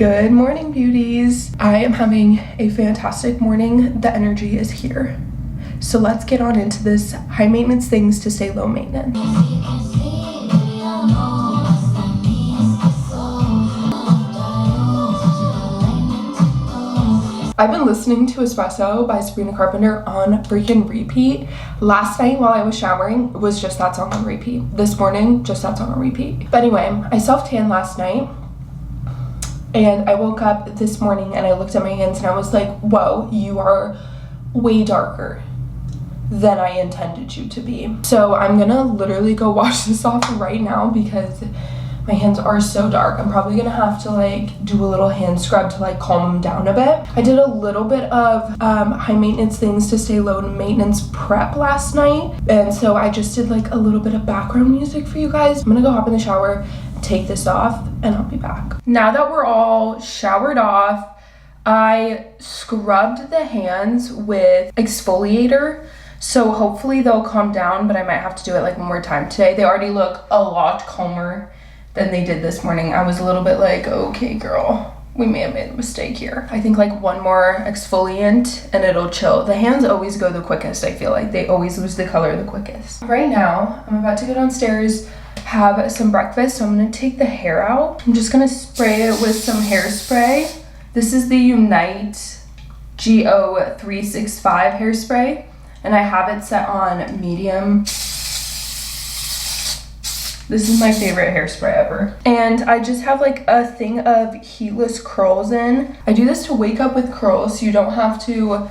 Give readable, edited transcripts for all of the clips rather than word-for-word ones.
Good morning, beauties. I am having a fantastic morning. The energy is here. So let's get on into this high maintenance things to stay low maintenance. I've been listening to Espresso by Sabrina Carpenter on freaking repeat. Last night while I was showering was just that song on repeat. This morning, just that song on repeat. But anyway, I self-tanned last night and I woke up this morning and I looked at my hands and I was like, whoa, you are way darker than I intended you to be. So I'm gonna literally go wash this off right now because my hands are so dark. I'm probably gonna have to like do a little hand scrub to like calm them down a bit. I did a little bit of high maintenance things to stay low maintenance prep last night. And so I just did like a little bit of background music for you guys. I'm gonna go hop in the shower, take this off, and I'll be back. Now that we're all showered off, I scrubbed the hands with exfoliator. So hopefully they'll calm down, but I might have to do it like one more time today. They already look a lot calmer than they did this morning. I was a little bit like, okay girl, we may have made a mistake here. I think like one more exfoliant and it'll chill. The hands always go the quickest. I feel like they always lose the color the quickest. Right now, I'm about to go downstairs, have some breakfast. So I'm gonna take the hair out. I'm just gonna spray it with some hairspray. This is the Unite GO365 hairspray, and I have it set on medium. This is my favorite hairspray ever. And I just have like a thing of heatless curls in. I do this to wake up with curls so you don't have to,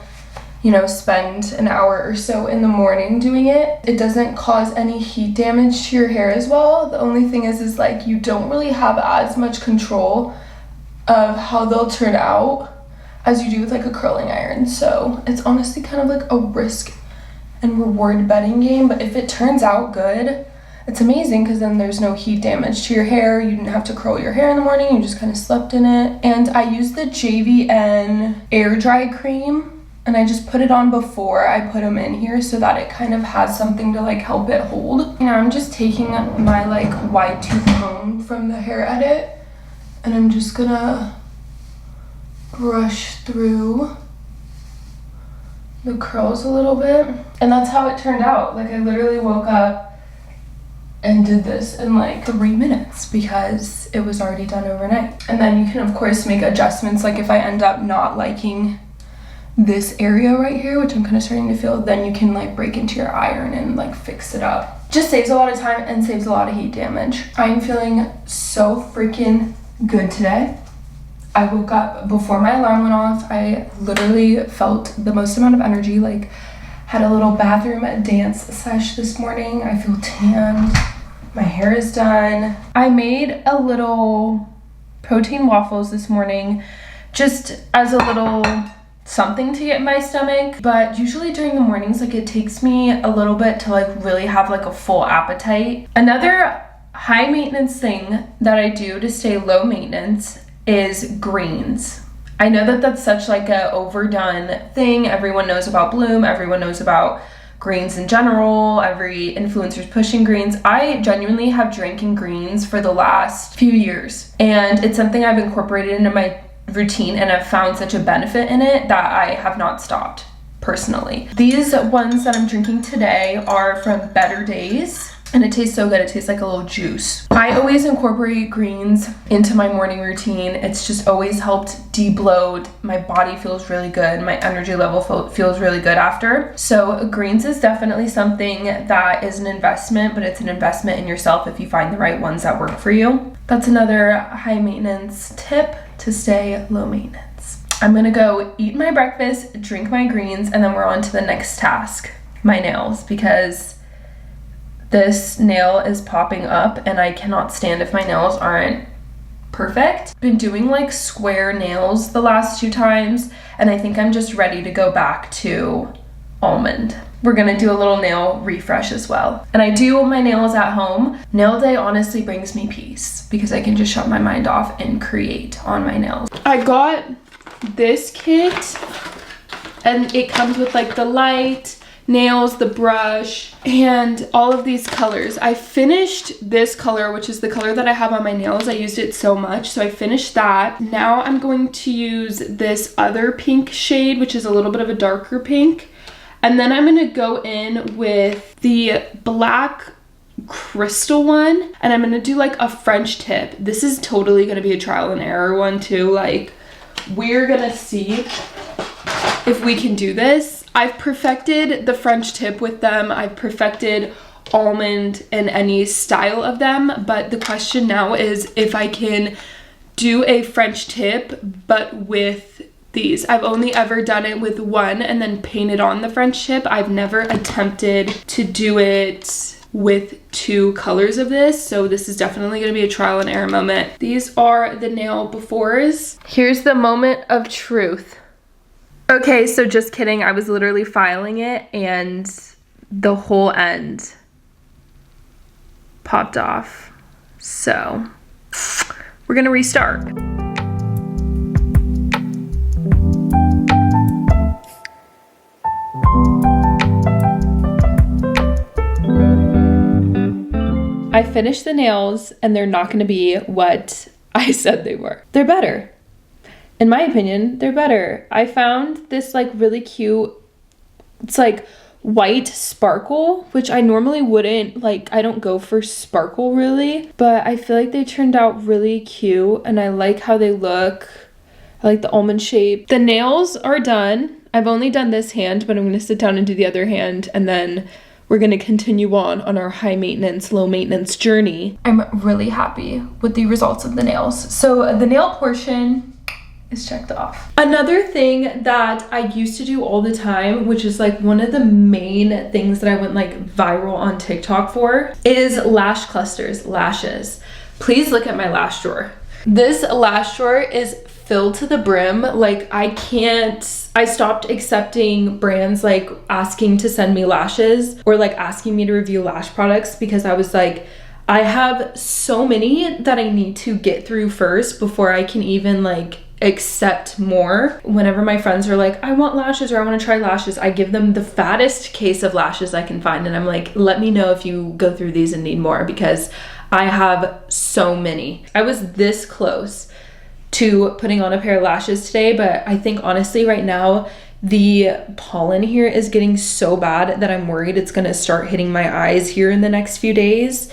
you know, spend an hour or so in the morning doing it. It doesn't cause any heat damage to your hair as well. The only thing is like you don't really have as much control of how they'll turn out as you do with like a curling iron. So it's honestly kind of like a risk and reward betting game. But if it turns out good, it's amazing because then there's no heat damage to your hair. You didn't have to curl your hair in the morning. You just kind of slept in it. And I used the JVN air dry cream and I just put it on before I put them in here so that it kind of has something to like help it hold. Now I'm just taking my like wide tooth comb from the hair edit and I'm just gonna brush through the curls a little bit. And that's how it turned out. Like I literally woke up and did this in like 3 minutes because it was already done overnight. And then you can of course make adjustments. Like if I end up not liking this area right here, which I'm kind of starting to feel, then you can like break into your iron and like fix it up. Just saves a lot of time and saves a lot of heat damage. I'm feeling so freaking good today. I woke up before my alarm went off. I literally felt the most amount of energy, like had a little bathroom dance sesh this morning. I feel tanned. My hair is done. I made a little protein waffles this morning just as a little something to get in my stomach. But usually during the mornings, like it takes me a little bit to like really have like a full appetite. Another high maintenance thing that I do to stay low maintenance is greens. I know that that's such like a overdone thing. Everyone knows about Bloom. Everyone knows about greens in general. Every influencer's pushing greens. I genuinely have drinking greens for the last few years. And it's something I've incorporated into my routine and I've found such a benefit in it that I have not stopped personally. These ones that I'm drinking today are from Better Days. And it tastes so good. It tastes like a little juice. I always incorporate greens into my morning routine. It's just always helped de-bloat. My body feels really good. My energy level feels really good after. So greens is definitely something that is an investment, but it's an investment in yourself if you find the right ones that work for you. That's another high maintenance tip to stay low maintenance. I'm gonna go eat my breakfast, drink my greens, and then we're on to the next task, my nails, because this nail is popping up and I cannot stand if my nails aren't perfect. Been doing like square nails the last 2 times and I think I'm just ready to go back to almond. We're gonna do a little nail refresh as well. And I do my nails at home. Nail day honestly brings me peace because I can just shut my mind off and create on my nails. I got this kit and it comes with like the light, nails, the brush, and all of these colors. I finished this color, which is the color that I have on my nails. I used it so much, so I finished that. Now I'm going to use this other pink shade, which is a little bit of a darker pink. And then I'm gonna go in with the black crystal one, and I'm gonna do like a French tip. This is totally gonna be a trial and error one too. Like, we're gonna see if we can do this. I've perfected the French tip with them. I've perfected almond and any style of them, but the question now is if I can do a French tip but with these. I've only ever done it with one and then painted on the French tip. I've never attempted to do it with two colors of this, so this is definitely going to be a trial and error moment. These are the nail befores. Here's the moment of truth. Okay, so just kidding, I was literally filing it and the whole end popped off. So we're gonna restart. I finished the nails and they're not gonna be what I said they were. They're better. In my opinion, they're better. I found this like really cute, it's like white sparkle, which I normally wouldn't, like I don't go for sparkle really, but I feel like they turned out really cute and I like how they look. I like the almond shape. The nails are done. I've only done this hand, but I'm gonna sit down and do the other hand and then we're gonna continue on our high maintenance, low maintenance journey. I'm really happy with the results of the nails. So the nail portion is checked off. Another thing that I used to do all the time, which is like one of the main things that I went like viral on TikTok for, is lash clusters, lashes. Please look at my lash drawer. This lash drawer is filled to the brim. Like I stopped accepting brands like asking to send me lashes or like asking me to review lash products because I was like, I have so many that I need to get through first before I can even like accept more. Whenever my friends are like, I want lashes or I want to try lashes, I give them the fattest case of lashes I can find and I'm like, let me know if you go through these and need more because I have so many. I was this close to putting on a pair of lashes today, but I think honestly right now the pollen here is getting so bad that I'm worried it's gonna start hitting my eyes here in the next few days.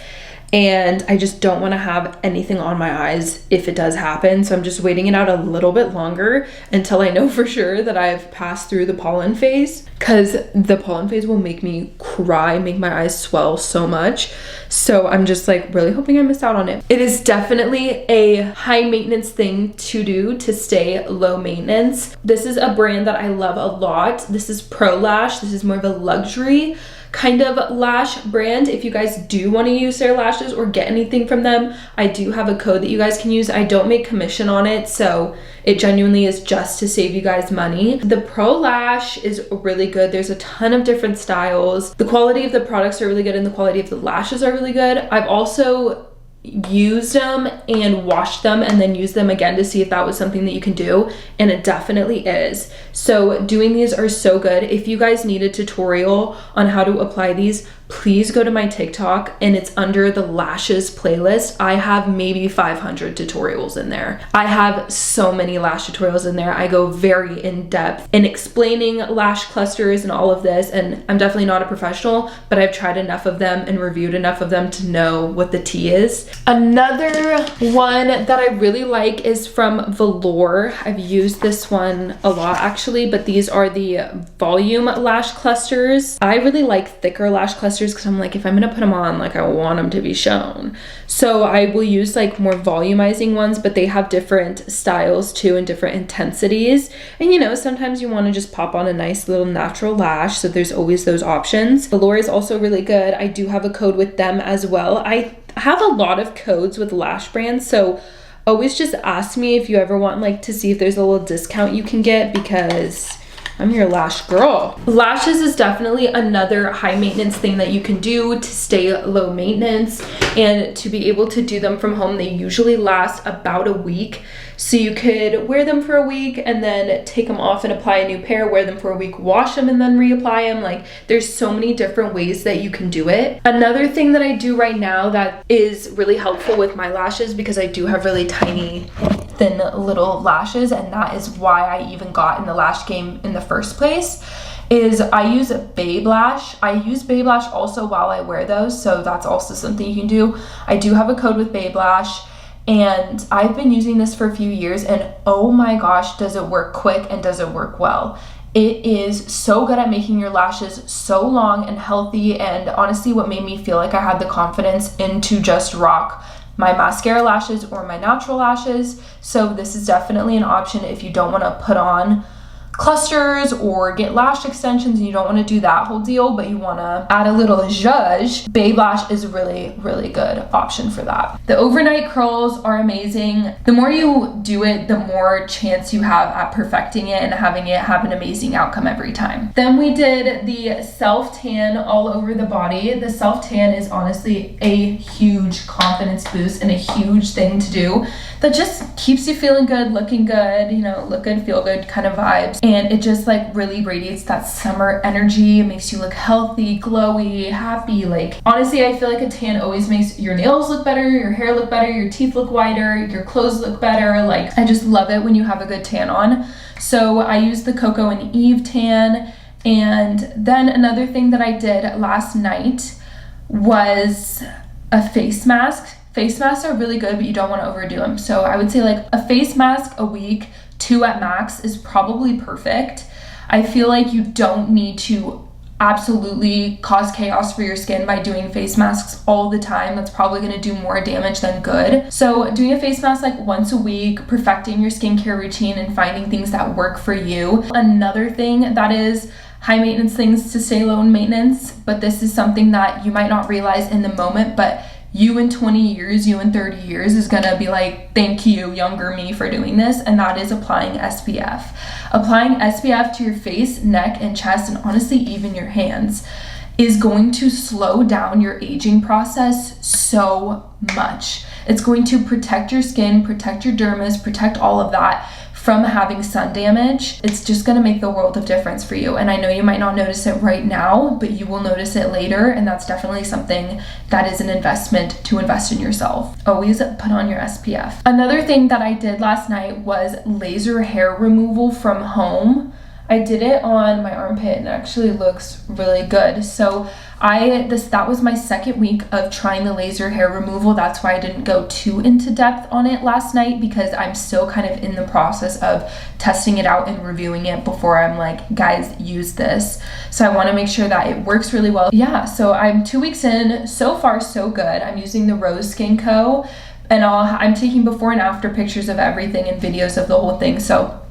And I just don't want to have anything on my eyes if it does happen. So I'm just waiting it out a little bit longer until I know for sure that I've passed through the pollen phase, because the pollen phase will make me cry, make my eyes swell so much. So I'm just like really hoping I miss out on it. It is definitely a high maintenance thing to do to stay low maintenance. This is a brand that I love a lot. This is Pro Lash. This is more of a luxury kind of lash brand. If you guys do want to use their lashes or get anything from them, I do have a code that you guys can use. I don't make commission on it, so it genuinely is just to save you guys money. The Pro Lash is really good. There's a ton of different styles. The quality of the products are really good and the quality of the lashes are really good. I've also used them and washed them and then used them again to see if that was something that you can do, and it definitely is. So doing these are so good. If you guys need a tutorial on how to apply these, please go to my TikTok and it's under the lashes playlist. I have maybe 500 tutorials in there. I have so many lash tutorials in there. I go very in depth in explaining lash clusters and all of this, and I'm definitely not a professional, but I've tried enough of them and reviewed enough of them to know what the tea is. Another one that I really like is from Velour. I've used this one a lot actually, but these are the volume lash clusters. I really like thicker lash clusters because I'm like, if I'm gonna put them on, like I want them to be shown. So I will use like more volumizing ones, but they have different styles too and different intensities. And you know, sometimes you want to just pop on a nice little natural lash, so there's always those options. Velour is also really good. I do have a code with them as well. I have a lot of codes with lash brands, so always just ask me if you ever want like to see if there's a little discount you can get, because I'm your lash girl. Lashes is definitely another high maintenance thing that you can do to stay low maintenance and to be able to do them from home. They usually last about a week. So you could wear them for a week and then take them off and apply a new pair, wear them for a week, wash them and then reapply them. Like, there's so many different ways that you can do it. Another thing that I do right now that is really helpful with my lashes, because I do have really tiny, thin little lashes, and that is why I even got in the lash game in the first place, is I use Babe Lash. I use Babe Lash also while I wear those, so that's also something you can do. I do have a code with Babe Lash, and I've been using this for a few years, and oh my gosh, does it work quick and does it work well. It is so good at making your lashes so long and healthy, and honestly what made me feel like I had the confidence to just rock my mascara lashes or my natural lashes. So this is definitely an option if you don't want to put on clusters or get lash extensions and you don't want to do that whole deal, but you want to add a little zhuzh. Babe Lash is a really good option for that. The overnight curls are amazing. The more you do it, the more chance you have at perfecting it and having it have an amazing outcome every time. Then we did the self tan all over the body. The self tan is honestly a huge confidence boost and a huge thing to do that just keeps you feeling good, looking good, you know, look good, feel good kind of vibes. And it just like really radiates that summer energy. It makes you look healthy, glowy, happy. Like, honestly, I feel like a tan always makes your nails look better, your hair look better, your teeth look whiter, your clothes look better. Like, I just love it when you have a good tan on. So I used the Cocoa and Eve tan. And then another thing that I did last night was a face mask. Face masks are really good, but you don't want to overdo them. So I would say like a face mask a week, 2 at max, is probably perfect. I feel like you don't need to absolutely cause chaos for your skin by doing face masks all the time. That's probably going to do more damage than good. So doing a face mask like once a week, perfecting your skincare routine and finding things that work for you. Another thing that is high maintenance things to stay low in maintenance, but this is something that you might not realize in the moment, but you in 20 years, you in 30 years is gonna be like, thank you, younger me, for doing this, and that is applying SPF. Applying SPF to your face, neck, and chest, and honestly even your hands, is going to slow down your aging process so much. It's going to protect your skin, protect your dermis, protect all of that from having sun damage. It's just gonna make the world of difference for you. And I know you might not notice it right now, but you will notice it later. And that's definitely something that is an investment to invest in yourself. Always put on your SPF. Another thing that I did last night was laser hair removal from home. I did it on my armpit and it actually looks really good. So that was my second week of trying the laser hair removal. That's why I didn't go too into depth on it last night, because I'm still kind of in the process of testing it out and reviewing it before I'm like, guys, use this. So I want to make sure that it works really well. Yeah, so I'm 2 weeks in. So far, so good. I'm using the Rose Skin Co. And I'm taking before and after pictures of everything and videos of the whole thing. So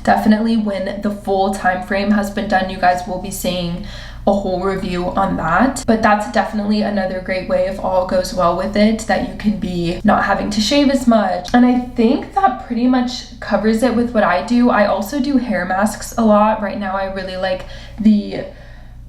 definitely when the full time frame has been done, you guys will be seeing a whole review on that. But that's definitely another great way, if all goes well with it, that you can be not having to shave as much. And I think that pretty much covers it with what I do. I also do hair masks a lot. Right now I really like the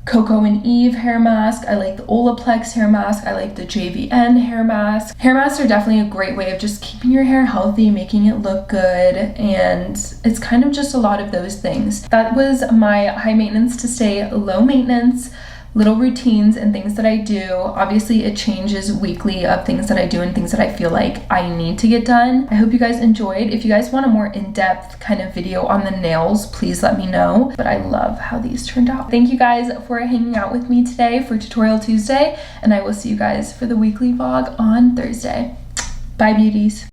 Cocoa and Eve hair mask. I like the Olaplex hair mask. I like the JVN hair mask. Hair masks are definitely a great way of just keeping your hair healthy, making it look good, and it's kind of just a lot of those things. That was my high maintenance to stay low maintenance little routines and things that I do. Obviously it changes weekly of things that I do and things that I feel like I need to get done. I hope you guys enjoyed. If you guys want a more in-depth kind of video on the nails, please let me know. But I love how these turned out. Thank you guys for hanging out with me today for Tutorial Tuesday, and I will see you guys for the weekly vlog on Thursday. Bye, beauties.